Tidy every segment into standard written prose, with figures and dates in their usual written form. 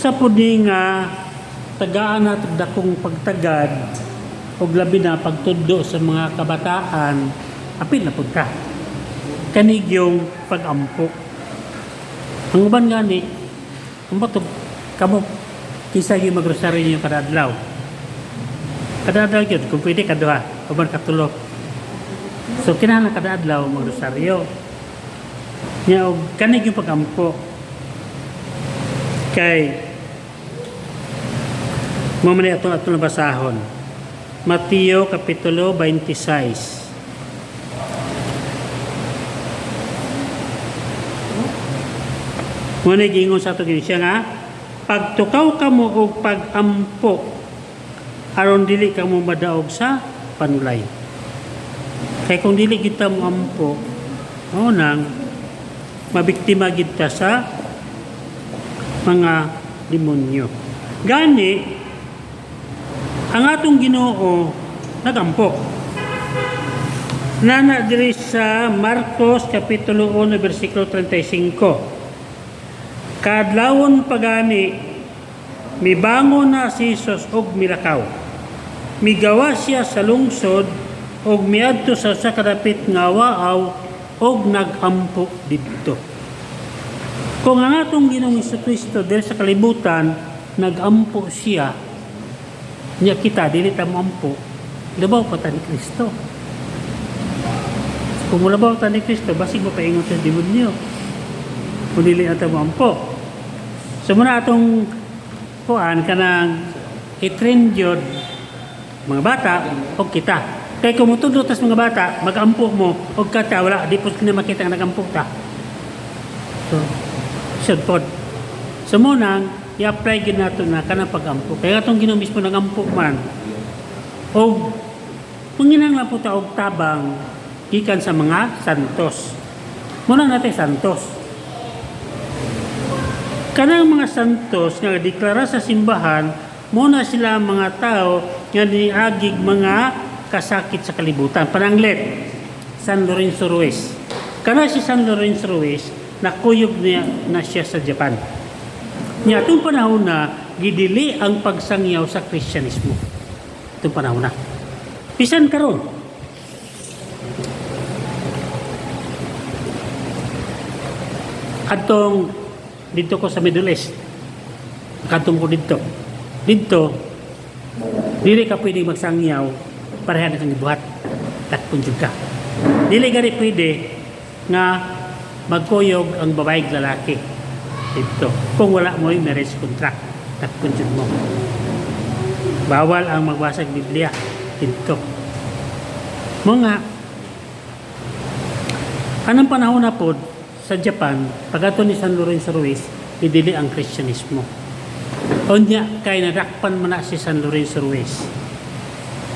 Sa pudi nga tagaan natin dakong pagtagad o labi na pagtudo sa mga kabataan, apil na pud ka. Kanig yung pag-ampo. Ang uban gani, ang batog kamo kisa yung magrosaryo yung kada adlaw. Kada adlaw yun, kung pwede kaduha, uban katulo. So kinahanglan kada adlaw magrosaryo. Nya og kanig yung pag-ampo. Kay mamani atong nabasahon. Mateo kapitulo 26. Muna gingon sa ito siya nga, pagtukaw ka mo o pag-ampo, aron dili ka mo madaog sa panulay. Kaya kung dili kita mo ampo, nang mabiktima kita sa mga demonyo. Gani, ang atong Ginoo nagampo. Nana diri sa Marcos kapitulo 1 bersikulo 35. Kadlawon pagani, mibangon na si Jesus og milakaw. Migawa siya sa lungsod og miadto sa kadapit nga waaw og nagampo didto. Kung ang atong Ginoong Kristo diri sa kalibutan nagampo siya, nya kita dili ta moampo, labaw pa ta ni Kristo. Kung labaw ta ni Kristo, basig mo paingon sa demonyo. Kung dili ata moampo. So muna atong kuan kanang i-train jud mga bata o kita. Kaya kung mutudlo tas mga bata, mag-ampo mo o kata, wala, di po na makita ang nag-ampo ta. So, should pod. So muna, i-apply yun nato na kanang pag-ampo. Kaya itong Ginoo mismo nag-ampo man. O, panginang lang po ta og tabang gikan sa mga santos. Muna natin santos. Kanang mga santos nga deklara sa simbahan, muna sila mga tao nga niagig mga kasakit sa kalibutan. Pananglet, San Lorenzo Ruiz. Kana si San Lorenzo Ruiz, nakuyog niya na siya sa Japan. Niya, itong panahon na, gidili ang pagsangyaw sa Kristyanismo. Itong panahon na. Pisan karon. Atong dito ko sa Middle East. Katong ko dito. Dito, dili ka pwede magsangyaw parehan kang ibuhat. Takpon jud ka. Dili gani pwede nga magkuyog ang babaeng lalaki dito. Kung wala mo yung marriage contract, takpon jud mo. Bawal ang magbasag Biblia dito. Mga anong panahon na po sa Japan, pagato ni San Lorenzo Ruiz, idili ang Kristyanismo. O niya, kaya nadakpan man na si San Lorenzo Ruiz.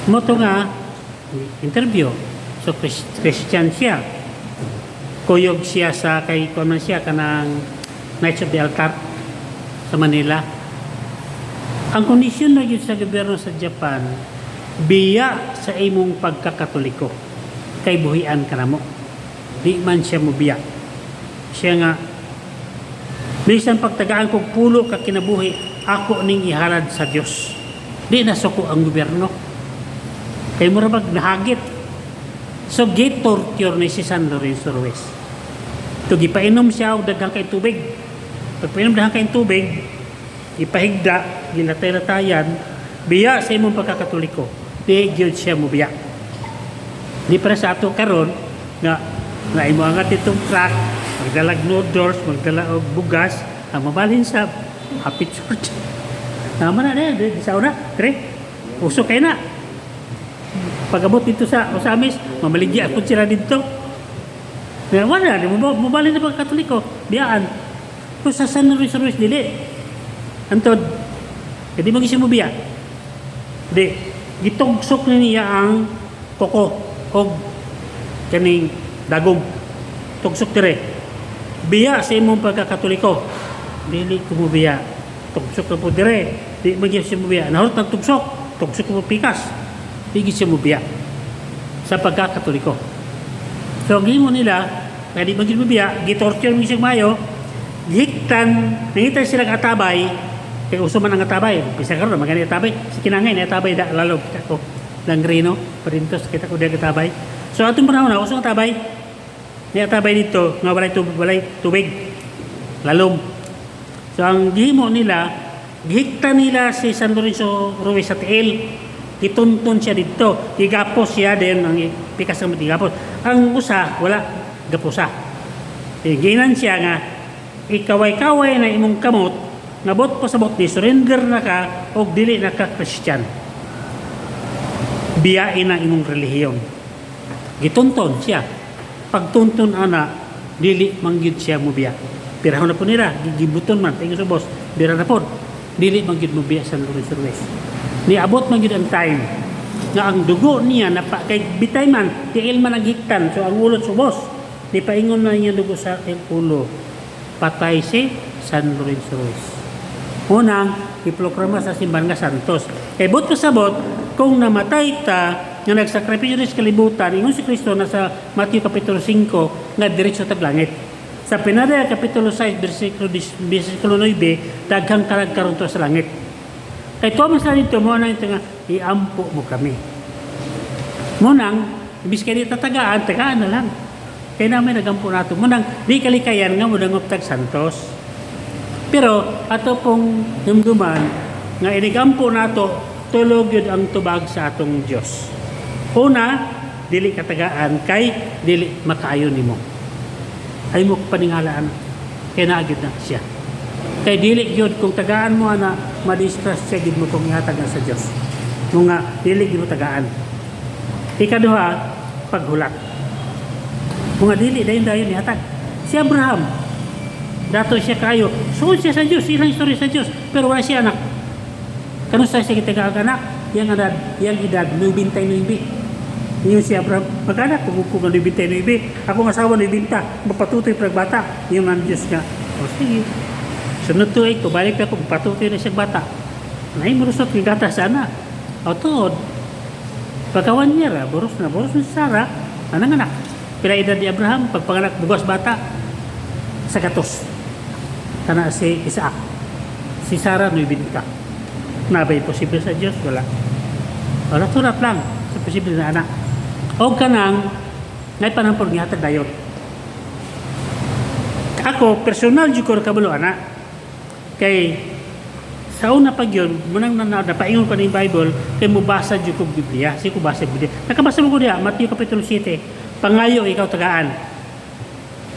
Moto nga, interview. So, Christian siya. Kuyog siya sa, kay kuman siya, kanang Knights of the Altar sa Manila. Ang kondisyon na yun sa gobyerno sa Japan, biya sa imong pagkakatoliko. Kay buhian ka na mo. Di man siya mo biya. Siya nga, bisan pagtagaan kong pulo ka kinabuhi, ako ning ihalad sa Diyos. Di nasuko ang gobyerno. Kaya mo rabag nahagit. So, gate torture ni si San Lorenzo Ruiz. Ito, gipainom siya o daghang kay tubig. Pag painom daghang kay tubig, ipahigda, gilatay-latayan, biya sa imong pagkakatoliko. Di gyud siya mo biya. Di para sa ato karon nga imo angat itong truck, magdalag noodles, magdala og bugas, ang mabalhin sa Happy Church. Naman na di sa una, tre. Usok kay na. Pag-abot dito sa Osamis, mamaligya ako sila dito. Naman na, mabalhin na pagkatoliko, biyaan. Kung sa San Luis dili. Antod, hindi mo gising mo biya. Di, gitugsok na niya ang koko o kaning dagom. Tugsok dire. Biya sa imong pagkakatoliko. Dili ko mo biya. Tugsok na po dire. Di magiging siya mo biya. Nahurot ng tugsok. Tugsok mo pikas. Di siya mo biya. Sa pagkakatoliko. So, ang mo nila, kaya di magiging mo biya, gitorture mo siyang mayo, hiktan, nangitan silang atabay, Kay uso man ang atabay, bisa karon magani atabay, si kinangay na atabay da lalo ako Langrino, parintos kita ko diya atabay. So atong panahon na uso ang atabay. Ni atabay dito nga walay tubig. Lalom. So ang gihimo nila, gihikta nila si San Lorenzo Ruiz sa tiil. Gituntun siya dito, gigapos siya din ang pikas ng gigapos. Ang usa wala gapusa. Ginan siya nga ikaway-kaway na imong kamot nabot pa sa bot di surrender na ka o dili na ka Christian, biyain na imong relihiyon. Gitunton siya, pagtunton ana dili manggid siya mo biya, pirahon na po nila gigibuton man tingin sa boss bira na po dili manggid mo biya sa Lorenzo Ruiz. Niabot manggid ang time nga ang dugo niya na kay bitay man tiil man ang hiktan, so ang ulot sa boss di paingon na niya dugo sa ulo, patay si San Lorenzo Ruiz. Unang iproklama sa simbahan nga santos. Kay bot pasabot kung namatay ta nga nagsakripisyo sa kalibutan, ingon si Kristo na sa Mateo kapitulo 5 nga diretso tag langit. Sa Pinadaya kapitulo 6 bersikulo 9 daghang karagkaron to sa langit. Kay tuwa sa dito mo nang nga iampo mo kami. Munang ibis kay tagaan na lang. Kaya namin nagampo nato. Munang di kalikayan nga mo dangop tag santos. Pero ato pong himduman nga inigampo nato tulog yun ang tubag sa atong Dios. Una, dili katagaan kay dili makaayon nimo. Ay mo paningalaan kay naagid na siya. Kay dili gyud kung tagaan mo ana madistress siya gid mo kung ihatag sa Dios. Kung nga dili gyud mo tagaan. Ikaduha, paghulat. Kung nga dili dayon ihatag. Si Abraham dato siya kayo. Suod siya sa Diyos. Ilang istorya sa Diyos. Pero wala siya anak. Kanusta siya kita anak? Yang edad 99. Yung si Abraham, mag-anak, kung 99. Ako ng asawa 90. Mapatutoy pag bata. Yung ang Diyos nga. O sige. Sunod to ito. Balik ako. Mapatutoy na siya bata. Nay, marusot yung gata sana. O tood. Pagkawan niya, boros na si Sarah. Anong anak? Pila edad ni Abraham. Pagpanganak, bugas bata. Sa katos. Kana si Isaac. Si Sarah, 90. Nabay posible sa Diyos? Wala. Wala turat lang. Sa posible na anak. O kanang, ngay panampor nga hatag dayon. Ako, personal dito ko kabulo, anak. Kay, sa una pag yun, munang napaingon pa ng Bible, kay mubasa dito ko Biblia. Kasi ko basa Biblia. Nakabasa mo ko diya, Mateo kapitulo 7. Pangayo, ikaw tagaan.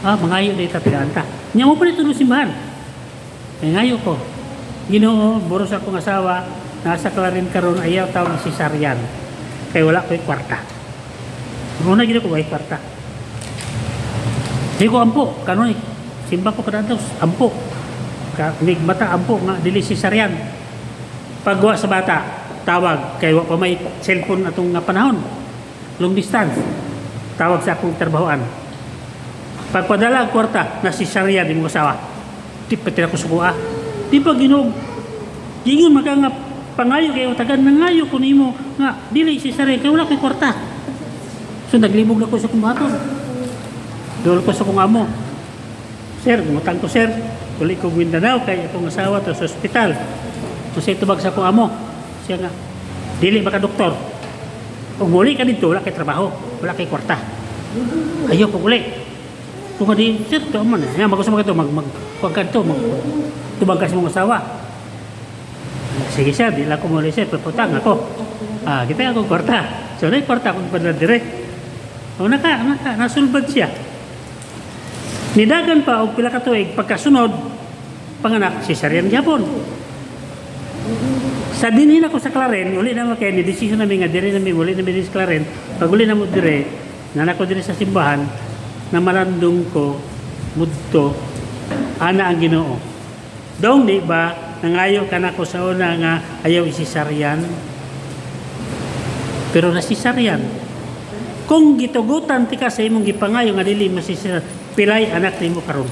Mangayo na itatagaan ka. Niya mo pa rin tulong simbahan. Ngayo ko. Ginoo, boros akong asawa, nasa Clarin karon ayaw tawag na si Sarian. Kaya wala ko yung kwarta. Muna gina ko ba yung kwarta? Hindi ko ampo. Kanon simba ko kadatos. Ampo. Nig mata ampo nga, dili si Sarian. Pagwa sa bata, tawag. Kaya pa may cellphone atong nga panahon. Long distance. Tawag sa akong trabahoan. Pagpadala ang kwarta na si Sarian di mga asawa. Di pa tira ko sukuha. Di pa ginog. Gingon maka nga pangayo kayo tagan nangayo ko nimo nga dili si Sarian kay wala kay kwarta. So naglibog na ko sa kumaton. Dol ko sa kong amo. Sir, gumutang ko sir. Uli ko Mindanao kay akong asawa to sa ospital. Kasi tubag sa kong amo. Siya nga dili baka doktor. Kung muli ka dito wala kay trabaho, wala kay kwarta. Ayo ko uli. Kung di, sir, ito man. Yan, bago sa mga ito, magkuwagkan ito, tubang kasi mong asawa. Sige sir, di lang ko muli sir, pagputang ako. Kita akong kwarta. So, na yung kwarta akong padala direct. O, nasulbad siya. Nidagan pa, o pila katuig, pagkasunod, panganak, si Sarian Japon. Sa dinhin ako sa Claren, uli naman kayo, ni-decision namin nga, dire namin, uli namin sa Claren, pag uli naman dire, nanak ko dire sa simbahan, na malandong ko mudto ana ang Ginoo. Dong di ba nangayo ka na ko sa una nga ayaw isisaryan. Pero nasisaryan. Kung gitugutan ti ka sa imong gipangayo nga dili masisaryan, pilay anak nimo karon.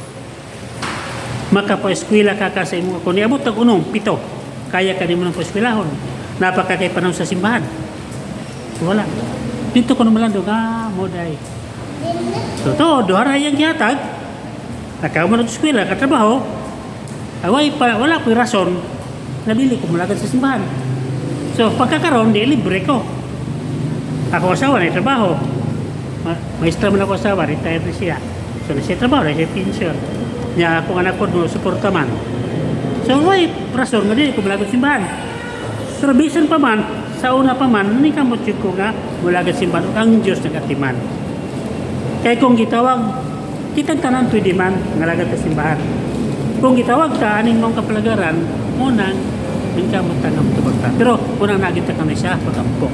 Makapaeskwela ka sa imong ako niabot tag unong 7. Kaya ka nimo nang paeskwelahon. Napaka kay panahon sa simbahan. Wala. Dito ko naman lang mo day. So to, duhara yang gihatag. Nakaman sa eskwela, katrabaho. Away pa, wala ko'y rason nga dili ko mulagad sa simbahan. So pagkakaroon di libre ko. Ako asawa na trabaho. Maestra man ako asawa, retired na siya. So na siya trabaho, na siya pension. Niya akong anak ko no suporta man. So why rason nga dili ko mulagad sa simbahan. Pero bisan pa man, sa una pa man, ni kamot yun ko nga mulagad sa simbahan ang Diyos nagatiman. Kaya kung gitawag, kitang tanan pwede man ngalagad sa simbahan. Kung gitawag ka, aning mong kapalagaran, unang, hindi ka magtanong tubag ka. Pero unang nakita kami siya, pag-ampo.